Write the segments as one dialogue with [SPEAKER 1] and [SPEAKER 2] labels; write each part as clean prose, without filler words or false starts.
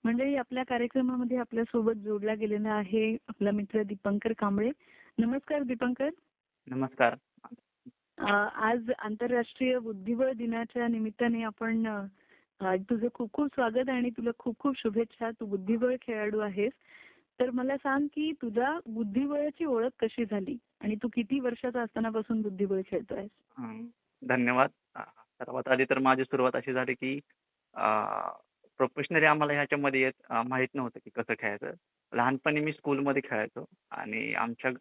[SPEAKER 1] मंडळी, आपल्या कार्यक्रमामध्ये आपल्यासोबत जोडला गेलेला आहे आपला मित्र दीपंकर कांबळे. नमस्कार दीपंकर.
[SPEAKER 2] नमस्कार.
[SPEAKER 1] आज आंतरराष्ट्रीय बुद्धिबळ दिनाच्या निमित्ताने आपण तुझं खूप खूप स्वागत आणि तुला खूप खूप शुभेच्छा. तू बुद्धिबळ खेळाडू आहेस. तर मला सांग की तुझ्या बुद्धिबळाची ओळख कशी झाली आणि तू किती वर्षाचा असतानापासून बुद्धिबळ खेळतोयस?
[SPEAKER 2] धन्यवाद. सर्वात आधी तर माझी सुरुवात अशी झाली की प्रोफेशनली आम्हाला ह्याच्यामध्ये माहित नव्हतं की कसं खेळायचं. लहानपणी मी स्कूलमध्ये खेळायचो आणि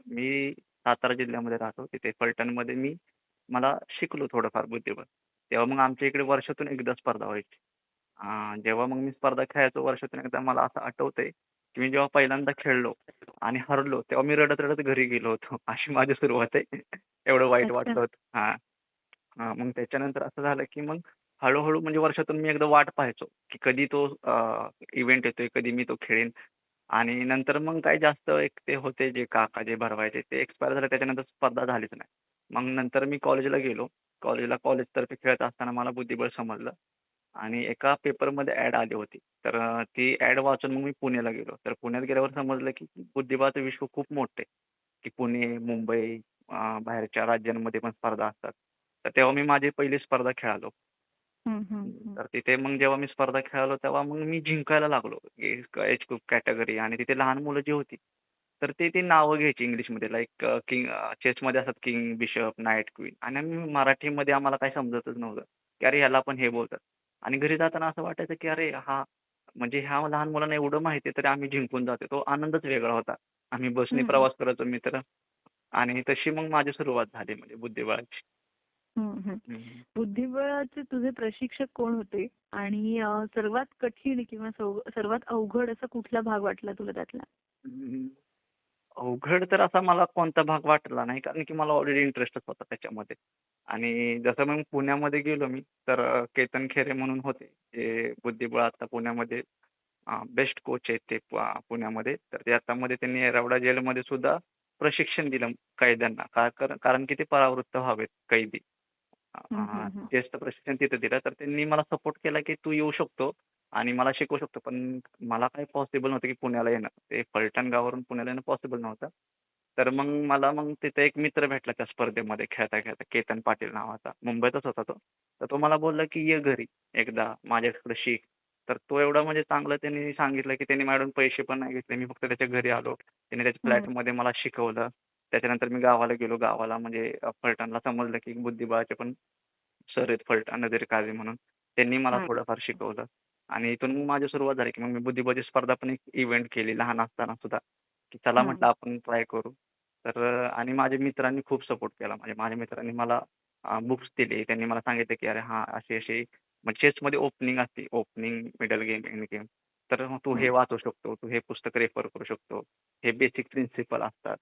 [SPEAKER 2] मी सातारा जिल्ह्यामध्ये राहतो. तिथे फलटणमध्ये मला शिकलो थोडंफार बुद्धिबळ. तेव्हा मग आमच्या इकडे वर्षातून एकदा स्पर्धा व्हायची. जेव्हा मग मी स्पर्धा खेळायचो वर्षातून एकदा, मला असं आठवतंय की मी जेव्हा पहिल्यांदा खेळलो आणि हरलो, तेव्हा मी रडत-रडत घरी गेलो होतो. अशी माझी सुरुवात आहे. एवढं वाईट
[SPEAKER 1] अच्छा.
[SPEAKER 2] वाटलं होतं. मग त्याच्यानंतर असं झालं की मग हळू-हळू म्हणजे वर्षातून मी एकदा वाट पाहायचो की कधी तो इव्हेंट येतोय, कधी मी तो खेळेन. आणि नंतर मग काय जास्त एक ते होते जे काका जे भरवायचे ते एक्सपायर झाले, त्याच्यानंतर स्पर्धा झालीच नाही. मग नंतर मी कॉलेजला गेलो. कॉलेजतर्फे खेळत असताना मला बुद्धिबळ समजलं आणि एका पेपरमध्ये ॲड आली होती. तर ती ॲड वाचून मग मी पुण्याला गेलो. तर पुण्यात गेल्यावर समजलं की बुद्धिबळाचं विश्व खूप मोठं आहे, की पुणे, मुंबई, बाहेरच्या राज्यांमध्ये पण स्पर्धा असतात. तर तेव्हा मी माझी पहिली स्पर्धा खेळालो.
[SPEAKER 1] हं, हं, हं.
[SPEAKER 2] तर तिथे मग जेव्हा मी स्पर्धा खेळालो तेव्हा मग मी जिंकायला लागलो एज ग्रुप कॅटेगरी. आणि तिथे लहान मुलं जी होती तर ती नावं घ्यायची इंग्लिशमध्ये, लाईक किंग, चेसमध्ये असतात किंग, बिशप, नाईट, क्वीन. आणि आम्ही मराठीमध्ये आम्हाला काही समजतच नव्हतं की अरे ह्याला पण हे बोलतात. आणि घरी जाताना असं वाटायचं की अरे म्हणजे ह्या लहान मुलांना एवढं माहिती आहे तरी आम्ही जिंकून जातो. तो आनंदच वेगळा होता. आम्ही बसने
[SPEAKER 1] हं,
[SPEAKER 2] प्रवास करायचो मित्र. आणि तशी मग माझी सुरुवात झाली म्हणजे बुद्धिबळाची.
[SPEAKER 1] हं, हं.
[SPEAKER 2] हम्म.
[SPEAKER 1] बुद्धिबळाचे तुझे प्रशिक्षक कोण होते आणि सर्वात कठीण किंवा सर्वात अवघड असा कुठला भाग वाटला तुला त्यातला?
[SPEAKER 2] हम्म. अवघड तर असा मला कोणता भाग वाटला नाही, कारण की मला ऑलरेडी इंटरेस्टच होता त्याच्यामध्ये. आणि जसं मग पुण्यामध्ये गेलो मी, तर केतन खेरे म्हणून होते, जे बुद्धिबळ आता पुण्यामध्ये बेस्ट कोच आहेत ते पुण्यामध्ये. तर ते आतामध्ये त्यांनी येरवडा जेलमध्ये सुद्धा प्रशिक्षण दिलं कैद्यांना. कारण की ते परावृत्त व्हावेत कैदी.
[SPEAKER 1] हं, हं, हं.
[SPEAKER 2] टेस्ट प्रशिक्षण तिथे दिलं. तर त्यांनी मला सपोर्ट केला की तू येऊ शकतो आणि मला शिकवू शकतो. पण मला काही पॉसिबल नव्हतं की पुण्याला येणं. ते फलटण गावावरून पुण्याला येणं पॉसिबल नव्हतं. तर मग तिथे एक मित्र भेटला त्या स्पर्धेमध्ये खेळता-खेळता, केतन पाटील नावाचा. मुंबईतच होता तो. तर तो मला बोलला की "ये घरी एकदा माझ्याकडे शिक." तर तो एवढा म्हणजे चांगलं त्यांनी सांगितलं की त्यांनी माझ्याकडून पैसे पण नाही घेतले. मी फक्त त्याच्या घरी आलो. त्याने त्याच्या
[SPEAKER 1] हं.
[SPEAKER 2] फ्लॅटमध्ये मला शिकवलं. त्याच्यानंतर मी गावाला गेलो. गावाला म्हणजे फलटणला समजलं की बुद्धिबळाचे पण सर आहेत फलटण, नजीर काझी म्हणून. त्यांनी मला
[SPEAKER 1] हं.
[SPEAKER 2] थोडंफार शिकवलं. आणि इथून मग माझी सुरुवात झाली की मग मी बुद्धिबळची स्पर्धा पण एक इव्हेंट केली लहान असताना सुद्धा, की चला
[SPEAKER 1] हं.
[SPEAKER 2] म्हटलं आपण ट्राय करू. तर आणि माझ्या मित्रांनी खूप सपोर्ट केला. म्हणजे माझ्या मित्रांनी मला बुक्स दिले. त्यांनी मला सांगितलं की "अरे हां, अशी-अशी म्हणजे चेसमध्ये ओपनिंग असते. Opening, middle game, end game. तर मग तू हे
[SPEAKER 1] हं.
[SPEAKER 2] वाचू शकतो. तू हे पुस्तक रेफर करू शकतो. हे बेसिक प्रिन्सिपल असतात."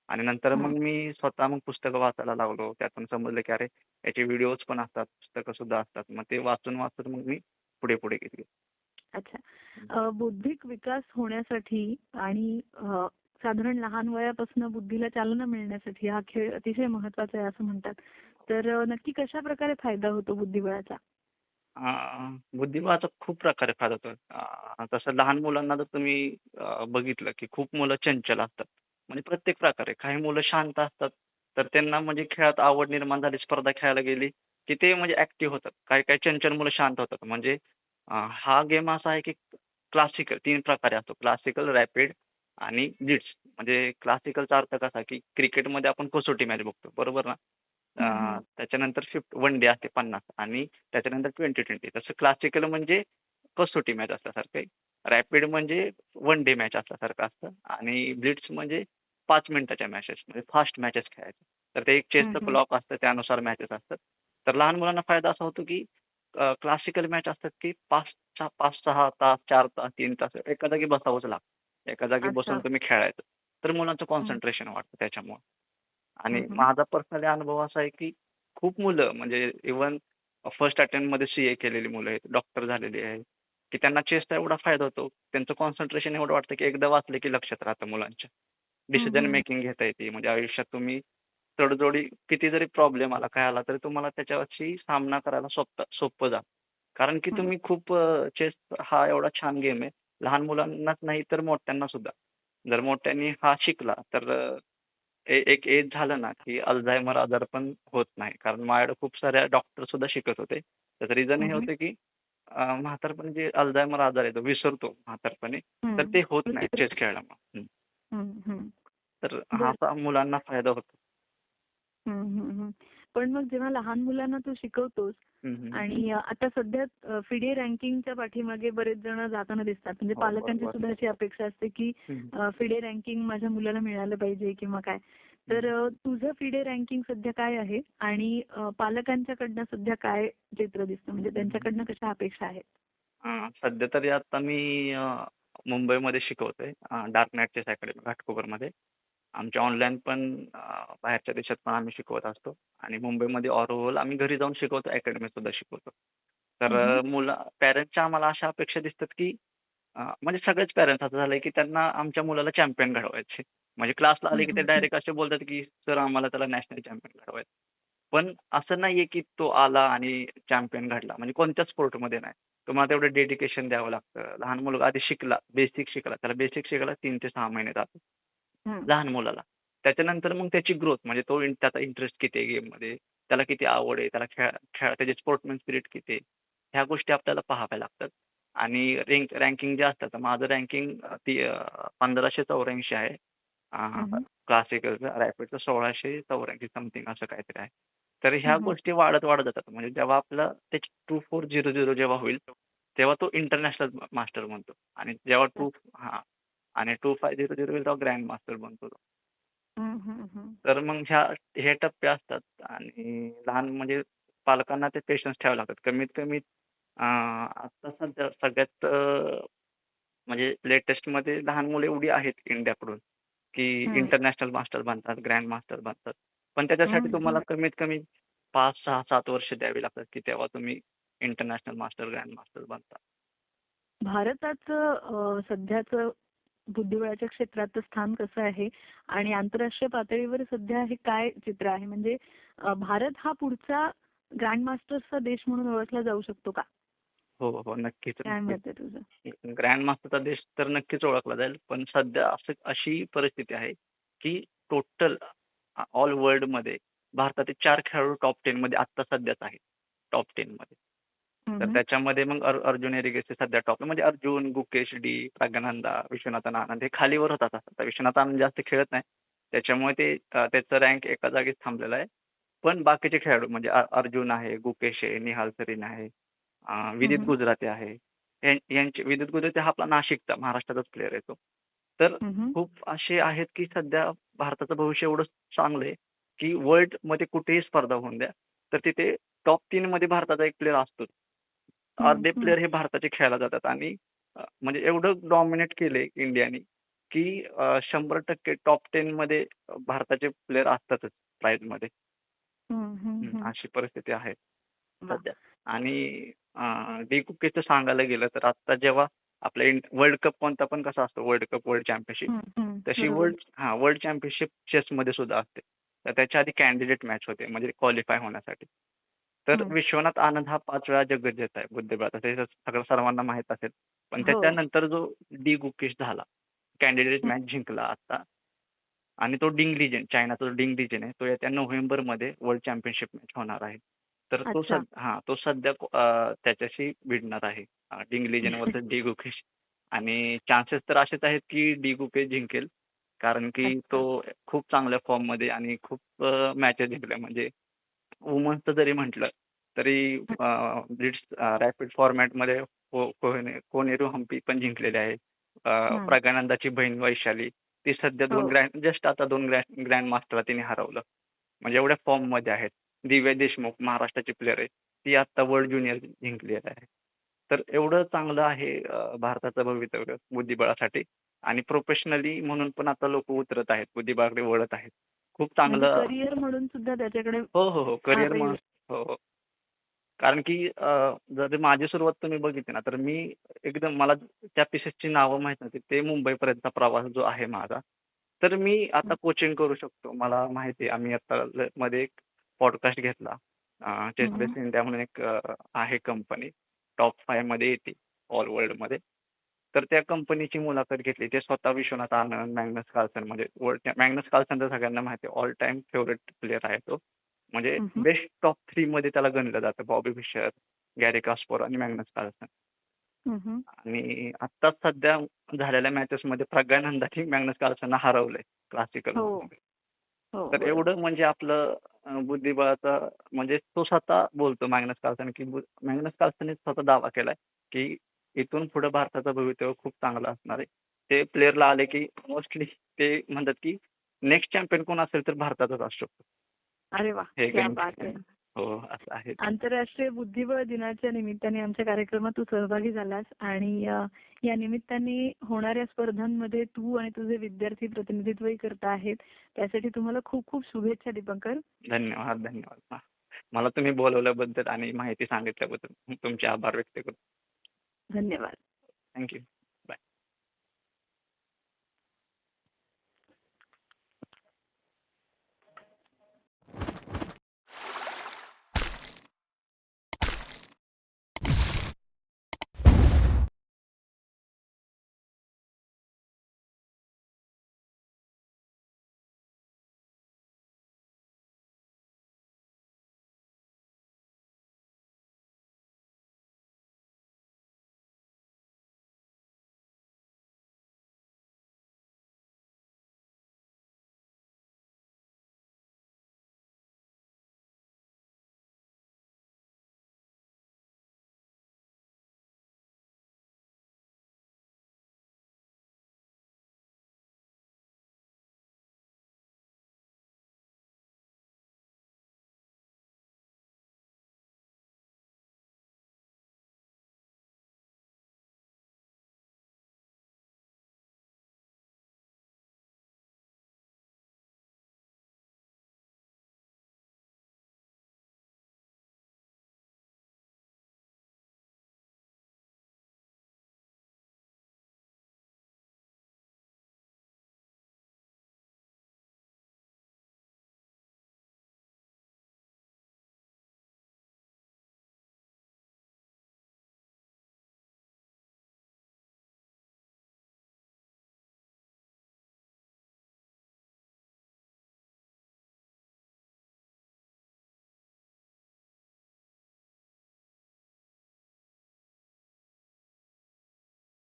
[SPEAKER 2] आणि नंतर
[SPEAKER 1] हं.
[SPEAKER 2] मग मी स्वतः पुस्तकं वाचायला लागलो. त्यातून समजलं की अरे याचे व्हिडिओज पण असतात, पुस्तकं सुद्धा असतात. मग ते वाचून मग मी पुढे-पुढे गेलो.
[SPEAKER 1] अच्छा. बौद्धिक विकास होण्यासाठी आणि साधारण लहान वयापासून बुद्धीला चालना मिळण्यासाठी हा खेळ अतिशय महत्वाचा आहे असं म्हणतात. तर नक्की कशा प्रकारे फायदा होतो बुद्धिबळाचा?
[SPEAKER 2] बुद्धिबळाचा खूप प्रकारे फायदा होतो. तसं लहान मुलांना जर तुम्ही बघितलं की खूप मुलं चंचल असतात. म्हणजे प्रत्येक प्रकारे. काही मुलं शांत असतात, तर त्यांना म्हणजे खेळात आवड निर्माण झाली, स्पर्धा खेळायला गेली, की ते म्हणजे ॲक्टिव्ह होतात. काही-काही चंचल मुलं शांत होतात. म्हणजे हा गेम असा आहे की क्लासिकल 3 प्रकारे असतो. क्लासिकल, रॅपिड आणि ब्लिट्झ. म्हणजे क्लासिकलचा अर्थ कसा की क्रिकेटमध्ये आपण कसोटी मॅच बघतो, बरोबर ना?
[SPEAKER 1] हं, हं.
[SPEAKER 2] त्याच्यानंतर वन डे असते 50 आणि त्याच्यानंतर 20-20. तसं क्लासिकल म्हणजे कसोटी मॅच असल्यासारखं आहे. रॅपिड म्हणजे वन डे मॅच असल्यासारखं असतं आणि ब्लिट्झ म्हणजे 5 मिनिटाच्या मॅचेस, म्हणजे फास्ट मॅचेस खेळायचे. तर ते एक
[SPEAKER 1] हं,
[SPEAKER 2] चेसचं
[SPEAKER 1] हं.
[SPEAKER 2] क्लॉक असतं, त्यानुसार मॅचेस असतात. तर लहान मुलांना फायदा असा होतो की क्लासिकल मॅच असतात की 5-6 तास, 4 तास, 3 तास एका जागी बसावंच लागतं. एका जागी बसून
[SPEAKER 1] अच्छा.
[SPEAKER 2] तुम्ही खेळायचं. तर मुलांचं
[SPEAKER 1] हं.
[SPEAKER 2] कॉन्सन्ट्रेशन वाढतं त्याच्यामुळे. आणि
[SPEAKER 1] हं, हं.
[SPEAKER 2] माझा पर्सनली अनुभव असा आहे की खूप मुलं म्हणजे इव्हन फर्स्ट अटेम्प्टमध्ये सीए केलेली मुलं आहेत, डॉक्टर झालेली आहेत, की त्यांना चेसचा एवढा फायदा होतो. त्यांचं कॉन्सन्ट्रेशन एवढं वाटतं की एकदा वाचलं की लक्षात राहतं मुलांच्या.
[SPEAKER 1] हं,
[SPEAKER 2] डिसिजन
[SPEAKER 1] हं.
[SPEAKER 2] मेकिंग घेता येते. म्हणजे आयुष्यात तुम्ही तडजोडी किती जरी प्रॉब्लेम आला, काय आला, तरी तुम्हाला त्याच्यावरची सामना करायला सोपं जातं. कारण की
[SPEAKER 1] हं.
[SPEAKER 2] तुम्ही खूप चेस हा एवढा छान गेम आहे लहान मुलांनाच नाही तर मोठ्यांना सुद्धा. जर मोठ्यांनी हा शिकला तर एक एज झालं ना, की अल्झायमर आजार पण होत नाही. कारण माझ्याकडे खूप साऱ्या डॉक्टर सुद्धा शिकत होते. त्याचं रिझन हे
[SPEAKER 1] हम्म.
[SPEAKER 2] होतं, की म्हातारपणी जे अल्झायमर आजार येतो, विसरतो म्हातारपणी, तर
[SPEAKER 1] हम्म.
[SPEAKER 2] ते होत नाही
[SPEAKER 1] बरोबर.
[SPEAKER 2] चेस खेळल्यामुळे.
[SPEAKER 1] हम्म.
[SPEAKER 2] तर हा
[SPEAKER 1] बर.
[SPEAKER 2] असा मुलांना फायदा होतो.
[SPEAKER 1] पण मग जेव्हा लहान मुलांना तू शिकवतोस
[SPEAKER 2] हं, हं.
[SPEAKER 1] आणि आता सध्या फिडे रँकिंगच्या पाठीमागे बरेच जण जाताना दिसतात. म्हणजे
[SPEAKER 2] हो,
[SPEAKER 1] पालकांची
[SPEAKER 2] बरोबर.
[SPEAKER 1] सुद्धा अशी अपेक्षा असते की
[SPEAKER 2] हं,
[SPEAKER 1] फिडे रँकिंग माझ्या मुलाला मिळालं पाहिजे किंवा काय.
[SPEAKER 2] हं.
[SPEAKER 1] तर तुझं फिडे रँकिंग सध्या काय आहे आणि पालकांच्याकडनं सध्या काय चित्र दिसतं, म्हणजे
[SPEAKER 2] हं, हं.
[SPEAKER 1] त्यांच्याकडनं कशा अपेक्षा आहेत?
[SPEAKER 2] सध्या तरी आता मी मुंबईमध्ये शिकवतोय. डार्क नाईट चेस अकॅडमी घाटकोपरमध्ये. आमच्या ऑनलाईन पण बाहेरच्या देशात पण आम्ही शिकवत असतो आणि मुंबईमध्ये ऑरओव्हल आम्ही घरी जाऊन शिकवतो, अकॅडमीत सुद्धा शिकवतो. तर
[SPEAKER 1] हम्म.
[SPEAKER 2] पॅरेंट्सच्या आम्हाला अशा अपेक्षा दिसतात, की म्हणजे सगळेच पॅरेंट्स असं झालंय, की त्यांना आमच्या मुलाला चॅम्पियन घडवायचे. म्हणजे क्लासला आले, की ते
[SPEAKER 1] हम्म.
[SPEAKER 2] डायरेक्ट असे बोलतात, की "सर आम्हाला त्याला नॅशनल चॅम्पियन घडवायचं." पण असं नाहीये, की तो आला आणि चॅम्पियन घडला. म्हणजे कोणत्याच स्पोर्टमध्ये नाही. तुम्हाला तेवढं डेडिकेशन द्यावं लागतं. लहान मुलगा आधी शिकला, बेसिक शिकला. त्याला बेसिक शिकायला 3 ते 6 महिने जातात.
[SPEAKER 1] हम्म.
[SPEAKER 2] लहान मुलाला. त्याच्यानंतर मग त्याची ग्रोथ म्हणजे त्याचा इंटरेस्ट किती आहे गेममध्ये, त्याला किती आवड आहे, त्याला त्याची स्पोर्ट्समन स्पिरिट किती आहे, ह्या गोष्टी आपल्याला पाहाव्या लागतात. आणि रँकिंग जे असतं, तर माझं रँकिंग 1584 आहे.
[SPEAKER 1] हम्म.
[SPEAKER 2] क्लासिकलचं, रॅपिडचं 1684 समथिंग असं काहीतरी आहे. तर ह्या
[SPEAKER 1] हम्म.
[SPEAKER 2] गोष्टी वाढत जातात. म्हणजे जेव्हा आपलं ते 2400 जेव्हा होईल, तेव्हा तो इंटरनॅशनल मास्टर बनतो आणि जेव्हा हां. आणि 2500 होईल तेव्हा ग्रँड मास्टर बनतो तो.
[SPEAKER 1] हम्म.
[SPEAKER 2] तर मग हे टप्पे असतात आणि लहान म्हणजे पालकांना ते पेशन्स ठेवावे लागतात. कमीत कमी आता सध्या सगळ्यात म्हणजे लेटेस्टमध्ये लहान मुलं एवढी आहेत इंडियाकडून, की
[SPEAKER 1] हम्म.
[SPEAKER 2] इंटरनॅशनल मास्टर बनतात, ग्रँड मास्टर बनतात. पण त्याच्यासाठी तुम्हाला
[SPEAKER 1] हम्म.
[SPEAKER 2] कमीत कमी 5, 6, 7 वर्ष द्यावी लागतात, की तेव्हा तुम्ही इंटरनॅशनल मास्टर, ग्रँड मास्टर बनता.
[SPEAKER 1] भारताचं सध्याचं बुद्धिबळाच्या क्षेत्राचं स्थान कसं आहे आणि आंतरराष्ट्रीय पातळीवर सध्या हे काय चित्र आहे? म्हणजे भारत हा पुढचा ग्रँडमास्टर्सचा देश म्हणून ओळखला जाऊ शकतो का?
[SPEAKER 2] हो, हो. नक्कीच,
[SPEAKER 1] काय
[SPEAKER 2] नक्कीच.
[SPEAKER 1] मत आहे तुझं?
[SPEAKER 2] ग्रँड मास्टरचा देश तर नक्कीच ओळखला जाईल. पण सध्या अशी परिस्थिती आहे, की टोटल ऑल वर्ल्डमध्ये भारतातील 4 खेळाडू टॉप 10 मध्ये आत्ता सध्याच आहेत. टॉप 10 मध्ये. तर
[SPEAKER 1] हम्म.
[SPEAKER 2] त्याच्यामध्ये मग अर्जुन एरिगेसी सध्या टॉपला म्हणजे अर्जुन, गुकेश डी, प्रज्ञानंदा, विश्वनाथन आनंद हे खालीवर होतात. आता विश्वनाथ आनंद जास्त खेळत नाही. त्याच्यामुळे त्याचं रँक एका जागीच थांबलेला आहे. पण बाकीचे खेळाडू म्हणजे अर्जुन आहे, गुकेश आहे, निहाल सरीन आहे, विदित
[SPEAKER 1] हम्म.
[SPEAKER 2] गुजराती आहे. यांचे विदित गुजराती हा आपला नाशिकचा, महाराष्ट्राचाच प्लेअर आहे तो. तर
[SPEAKER 1] हम्म.
[SPEAKER 2] खूप असे आहेत की सध्या भारताचं भविष्य एवढं चांगलं आहे, की वर्ल्डमध्ये कुठेही स्पर्धा होऊन द्या, तर तिथे टॉप 3 मध्ये भारताचा एक प्लेअर असतोच. अर्धे
[SPEAKER 1] हम्म.
[SPEAKER 2] प्लेअर हे भारताचे खेळायला जातात आणि म्हणजे एवढं डॉमिनेट केलंय इंडियाने, की 100% टॉप 10 मध्ये भारताचे प्लेअर असतातच प्राईजमध्ये.
[SPEAKER 1] हम्म.
[SPEAKER 2] अशी परिस्थिती आहे
[SPEAKER 1] वा.
[SPEAKER 2] सध्या. आणि डी कुकेचं सांगायला गेलं तर आता जेव्हा आपल्या वर्ल्ड कप कोणता पण कसा असतो, वर्ल्ड कप, वर्ल्ड चॅम्पियनशिप, तशी
[SPEAKER 1] बरोबर.
[SPEAKER 2] वर्ल्ड चॅम्पियनशिप चेसमध्ये सुद्धा असते. तर त्याच्या आधी कॅन्डिडेट मॅच होते म्हणजे क्वालिफाय होण्यासाठी. तर
[SPEAKER 1] हम्म.
[SPEAKER 2] विश्वनाथ आनंद हा 5 वेळा जगज्जेता आहे बुद्धिबळाचा. ते सगळं सर्वांना माहीत असेल. पण
[SPEAKER 1] हो.
[SPEAKER 2] त्याच्यानंतर जो डी गुकेश झाला, कॅन्डिडेट
[SPEAKER 1] हम्म.
[SPEAKER 2] मॅच जिंकला आता आणि तो डिंग लिजेंड, चायनाचा जो डिंग लिजेंड आहे, तो येत्या नोव्हेंबरमध्ये वर्ल्ड चॅम्पियनशिप मॅच होणार आहे. तर
[SPEAKER 1] अच्छा.
[SPEAKER 2] तो सध्या त्याच्याशी भिडणार आहे. डिंग लिजेंड वर्सेस डी गुकेश आणि चान्सेस तर असेच आहेत की डी गुकेश जिंकेल. कारण की तो
[SPEAKER 1] अच्छा.
[SPEAKER 2] खूप चांगल्या फॉर्ममध्ये आणि खूप मॅचेस जिंकल्या. म्हणजे वुमन्सचं जरी म्हटलं तरी ब्लिट्झ रॅपिड फॉर्मॅटमध्ये कोनेरू हम्पी पण जिंकलेले आहे.
[SPEAKER 1] हम्म.
[SPEAKER 2] प्रज्ञानंदाची बहीण वैशाली ती सध्या
[SPEAKER 1] हो.
[SPEAKER 2] जस्ट आता 2 ग्रँड मास्टरला तिने हरवलं. म्हणजे एवढ्या फॉर्ममध्ये आहेत. दिव्या देशमुख महाराष्ट्राची प्लेअर आहे. ती आता वर्ल्ड ज्युनियर जिंकलेली आहे. तर एवढं चांगलं आहे भारताचं भवितव्य बुद्धिबळासाठी आणि प्रोफेशनली म्हणून पण आता लोक उतरत आहेत, बुद्धिबळाकडे वळत आहेत. खूप
[SPEAKER 1] म्हणजे
[SPEAKER 2] चांगलं.
[SPEAKER 1] करिअर म्हणून सुद्धा त्याच्याकडे
[SPEAKER 2] हो, हो, हो. करिअर
[SPEAKER 1] पाहता येईल.
[SPEAKER 2] हो, हो. कारण की जर माझी सुरुवात तुम्ही बघितली ना, तर मी एकदम मला त्या पीसेसची नावं माहीत नव्हती. ते मुंबईपर्यंतचा प्रवास जो आहे माझा. तर मी आता
[SPEAKER 1] हम्म.
[SPEAKER 2] कोचिंग करू शकतो. मला माहिती आहे आम्ही आता मध्ये एक पॉडकास्ट घेतला. चेस बेस
[SPEAKER 1] हम्म.
[SPEAKER 2] इंडिया म्हणून एक आहे कंपनी. टॉप 5 मध्ये येते ऑल वर्ल्डमध्ये. तर त्या कंपनीची मुलाखत घेतली. ते स्वतः विश्वनाथ आनंद, मॅग्नस कार्लसन म्हणजे मॅग्नस कार्लसन तर सगळ्यांना माहिती आहे. ऑल टाईम फेव्हरेट प्लेयर आहे तो. म्हणजे
[SPEAKER 1] हम्म.
[SPEAKER 2] बेस्ट टॉप 3 मध्ये त्याला गणलं जातं. बॉबी फिशर, गॅरी कास्परोव्ह आणि मॅग्नस कार्लसन.
[SPEAKER 1] हम्म.
[SPEAKER 2] आणि आत्ताच सध्या झालेल्या मॅचेसमध्ये प्रज्ञानंदाने मॅग्नस कार्लसनला हरवलंय क्लासिकल.
[SPEAKER 1] हो हो
[SPEAKER 2] तर
[SPEAKER 1] बरोबर.
[SPEAKER 2] एवढं म्हणजे आपलं बुद्धिबळाचा म्हणजे तो स्वतः बोलतो मॅग्नस कार्लसन की मॅग्नस कार्लसनने स्वतः दावा केलाय की इथून पुढे भारताचं भवितव्य खूप चांगलं असणार आहे. ते प्लेअरला आले की मोस्टली ते म्हणतात की नेक्स्ट चॅम्पियन कोण असेल तर भारताचाच असू शकतो.
[SPEAKER 1] अरे वा,
[SPEAKER 2] हे
[SPEAKER 1] क्या
[SPEAKER 2] काही
[SPEAKER 1] बात आहे.
[SPEAKER 2] हो असं आहे.
[SPEAKER 1] आंतरराष्ट्रीय बुद्धिबळ दिनाच्या निमित्ताने आमच्या कार्यक्रमात तू सहभागी झालास आणि या निमित्ताने होणाऱ्या स्पर्धांमध्ये तू आणि तुझे विद्यार्थी प्रतिनिधित्वही करत आहेत. त्यासाठी तुम्हाला खूप खूप शुभेच्छा दीपंकर.
[SPEAKER 2] धन्यवाद धन्यवाद. मला तुम्ही बोलवल्याबद्दल आणि माहिती सांगितल्याबद्दल तुमचे आभार व्यक्त करतो.
[SPEAKER 1] धन्यवाद.
[SPEAKER 2] थँक्यू.